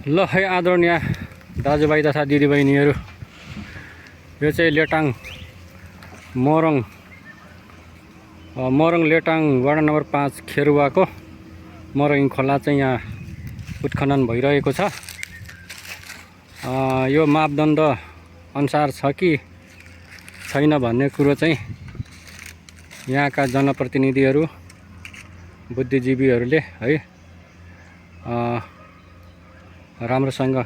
ल है आदरणीय दाजुभाइ तथा दिदीबहिनीहरू, यो चाहिँ लेटाङ मोरङ लेटाङ वडा नम्बर 5 खेरुवाको मोरङ खोला चाहिँ यहाँ उत्खनन भइरहेको छ। यो मापदण्ड अनुसार छ कि छैन भन्ने कुरो चाहिँ यहाँका जनप्रतिनिधिहरू बुद्धिजीवीहरूले है राम्रोसँग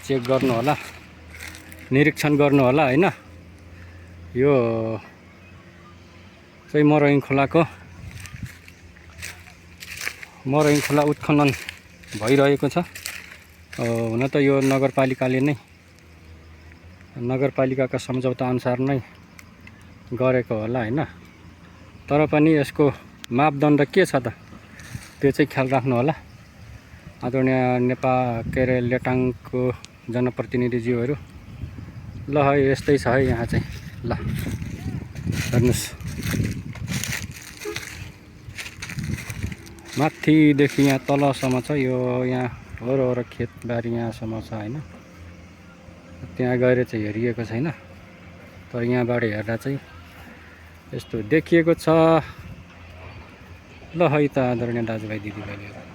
चेक गर्नु होला, निरीक्षण गर्नु होला हैन। यो चाहिँ मोरङ खोला उत्खनन भइरहेको छ। हुन त यो नगरपालिकाले नै नगरपालिकाका सम्झौता अनुसार नै गरेको होला हैन, तर पनि यसको मापदण्ड के छ त त्यो चाहिँ ख्याल राख्नु होला आदरणीय लेटाङको जनप्रतिनिधिज्यूहरू। ल है यस्तै छ है यहाँ चाहिँ। ल हेर्नुस्, माथिदेखि यहाँ तलसम्म छ। यो यहाँ वरपर खेतबारी यहाँसम्म छ हैन। त्यहाँ गएर चाहिँ हेरिएको छैन, तर यहाँबाट हेर्दा चाहिँ यस्तो देखिएको छ। ल है त आदरणीय दाजुभाइ दिदीबहिनीहरू।